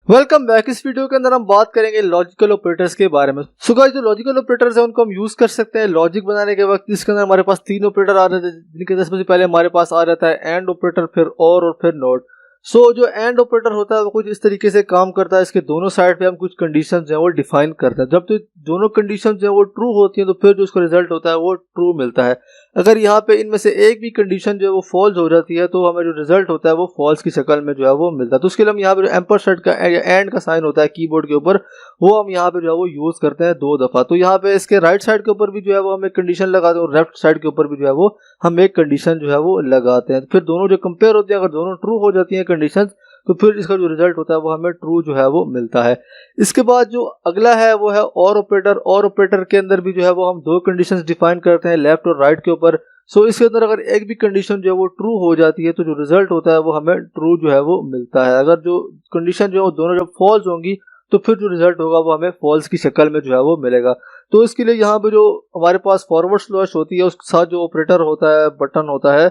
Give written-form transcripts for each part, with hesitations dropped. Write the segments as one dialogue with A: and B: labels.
A: Welcome back. इस video के अंदर हम बात करेंगे लॉजिकल ऑपरेटर्स के बारे में। सो गाइस, जो लॉजिकल ऑपरेटर्स हैं उनको हम यूज कर सकते हैं लॉजिक बनाने के वक्त। इसके अंदर हमारे पास तीन ऑपरेटर आ रहे थे, जिनके सबसे पहले हमारे पास आ जाता है एंड ऑपरेटर, फिर और फिर नॉट। सो जो एंड ऑपरेटर होता है वो कुछ इस तरीके से काम करता है। इसके दोनों साइड पे हम कुछ कंडीशंस हैं वो डिफाइन करते हैं। जब तो दोनों कंडीशंस हैं वो ट्रू होती हैं तो फिर जो उसका रिजल्ट होता है वो ट्रू मिलता है। अगर यहाँ पे इनमें से एक भी कंडीशन जो है वो फॉल्स हो जाती है तो हमें जो रिजल्ट होता है वो फॉल्स की शक्ल में जो है वो मिलता है। तो उसके लिए हम यहाँ पे जो एम्परसेंड का एंड का साइन होता है कीबोर्ड के ऊपर, वो हम यहाँ पे जो है वो यूज करते हैं 2 दफा। तो यहाँ पे इसके राइट साइड के ऊपर भी जो है वो हम एक कंडीशन लगाते हैं और लेफ्ट साइड के ऊपर भी जो है वो हम एक कंडीशन जो है वो लगाते हैं। फिर दोनों जो कंपेयर होती है, अगर दोनों ट्रू हो जाती है कंडीशन, तो फिर इसका जो रिजल्ट होता है वो हमें ट्रू जो है वो मिलता है। इसके बाद जो अगला है वो है और ऑपरेटर। और ऑपरेटर के अंदर भी जो है वो हम 2 कंडीशंस डिफाइन करते हैं लेफ्ट और राइट के ऊपर। सो इसके अंदर अगर एक भी कंडीशन जो है वो ट्रू हो जाती है तो जो रिजल्ट होता है वो हमें ट्रू जो है वो मिलता है। अगर जो कंडीशन जो है वो दोनों जब फॉल्स होंगी तो फिर जो रिजल्ट होगा वो हमें फॉल्स की शक्ल में जो है वो मिलेगा। तो इसके लिए यहाँ पे जो हमारे पास फॉरवर्ड स्लैश होती है उसके साथ जो ऑपरेटर होता है, बटन होता है,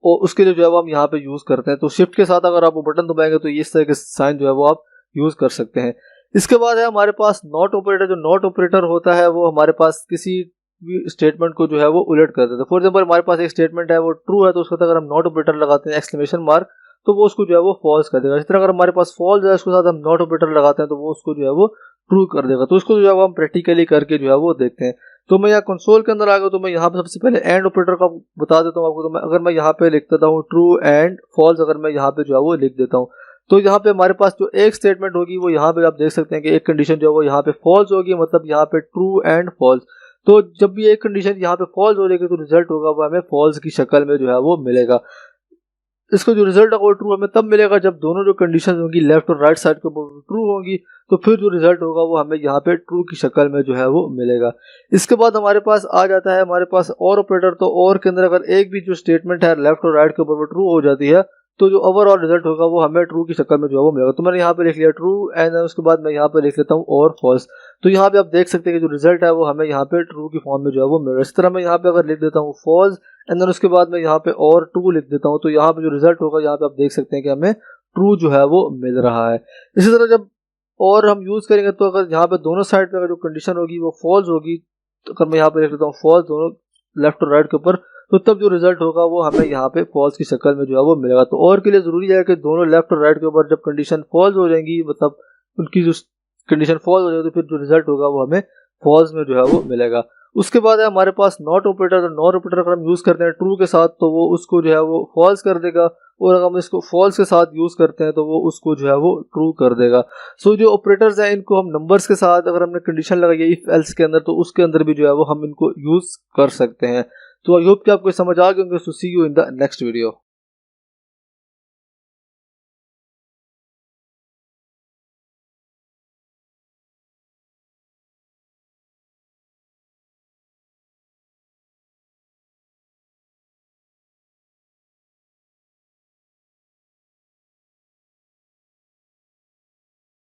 A: और उसके लिए जो है वो हम यहाँ पे यूज करते हैं। तो शिफ्ट के साथ अगर आप वो बटन दबाएंगे तो इस तरह के साइन जो है वो आप यूज कर सकते हैं। इसके बाद है हमारे पास नॉट ऑपरेटर। जो नॉट ऑपरेटर होता है वो हमारे पास किसी भी स्टेटमेंट को जो है वो उलट कर देता है। फॉर एग्जाम्पल हमारे पास एक स्टेटमेंट है वो ट्रू है तो उसके साथ अगर हम नॉट ऑपरेटर लगाते हैं एक्सक्लेमेशन मार्क, तो वो उसको जो है वो फॉल्स कर देगा। इस तरह अगर हमारे पास फॉल्स है उसके साथ हम नॉट ऑपरेटर लगाते हैं तो वो उसको जो है वो ट्रू कर देगा। तो उसको जो है वो हम प्रैक्टिकली करके जो है वो देखते हैं। तो मैं यहाँ कंसोल के अंदर आ गया तो मैं यहाँ पे सबसे पहले एंड ऑपरेटर का बता देता हूँ आपको। तो मैं अगर मैं यहाँ पे लिख देता हूँ ट्रू एंड फॉल्स, अगर मैं यहाँ पे जो है वो लिख देता हूँ तो यहाँ पे हमारे पास जो एक स्टेटमेंट होगी वो यहाँ पे आप देख सकते हैं कि एक कंडीशन जो है वो यहाँ पे फॉल्स होगी, मतलब यहाँ पे ट्रू एंड फॉल्स। तो जब भी एक कंडीशन यहाँ पे फॉल्स हो जाएगी तो रिजल्ट होगा वो हमें फॉल्स की शक्ल में जो है वो मिलेगा। इसका जो रिजल्ट होगा ट्रू हमें तब मिलेगा जब दोनों जो कंडीशन होंगी लेफ्ट और राइट साइड के ऊपर ट्रू होंगी, तो फिर जो रिजल्ट होगा वो हमें यहाँ पे ट्रू की शक्ल में जो है वो मिलेगा। इसके बाद हमारे पास आ जाता है हमारे पास और ऑपरेटर। तो और के अंदर अगर एक भी जो स्टेटमेंट है लेफ्ट और राइट के ऊपर वो ट्रू हो जाती है तो जो ओवरऑल रिजल्ट होगा वो हमें ट्रू की शक्ल में जो है वो मिलेगा। तो मैंने यहाँ पे लिख लिया ट्रू एंड उसके बाद मैं यहाँ पे लिख लेता हूँ और फॉल्स। तो यहाँ पे आप देख सकते हैं कि जो रिजल्ट है वो हमें यहाँ पे ट्रू की फॉर्म में जो है वो मिलेगा। इस तरह मैं यहाँ पे अगर लिख देता हूँ फॉल्स एंड देन उसके बाद मैं यहाँ पे और ट्रू लिख देता हूँ तो यहाँ पे जो रिजल्ट होगा यहाँ पे आप देख सकते हैं कि हमें ट्रू जो है वो मिल रहा है। इसी तरह जब और हम यूज करेंगे तो अगर यहाँ पे दोनों साइड पे अगर जो कंडीशन होगी वो फॉल्स होगी, तो अगर मैं यहाँ पे लिख देता हूँ फॉल्स दोनों लेफ्ट और राइट के ऊपर, तो तब जो रिजल्ट होगा वो हमें यहाँ पे फॉल्स की शक्ल में जो है वो मिलेगा। तो और के लिए जरूरी है कि दोनों लेफ्ट और राइट के ऊपर जब कंडीशन फॉल्स हो जाएंगी, मतलब उनकी जो कंडीशन फॉल्स हो जाएगी, तो फिर जो रिजल्ट होगा वो हमें फॉल्स में जो है वो मिलेगा। उसके बाद है हमारे पास नॉट ऑपरेटर। तो नॉट ऑपरेटर अगर हम यूज करते हैं ट्रू के साथ तो वो उसको जो है वो फॉल्स कर देगा, और अगर हम इसको फॉल्स के साथ यूज करते हैं तो वो उसको जो है वो ट्रू कर देगा। सो जो ऑपरेटर्स हैं इनको हम नंबर्स के साथ अगर हमने कंडीशन लगाई है इफ एल्स के अंदर तो उसके अंदर भी जो है वो हम इनको यूज कर सकते हैं। तो आई होप कि आपको समझ आ गए होंगे। So see you in the next video.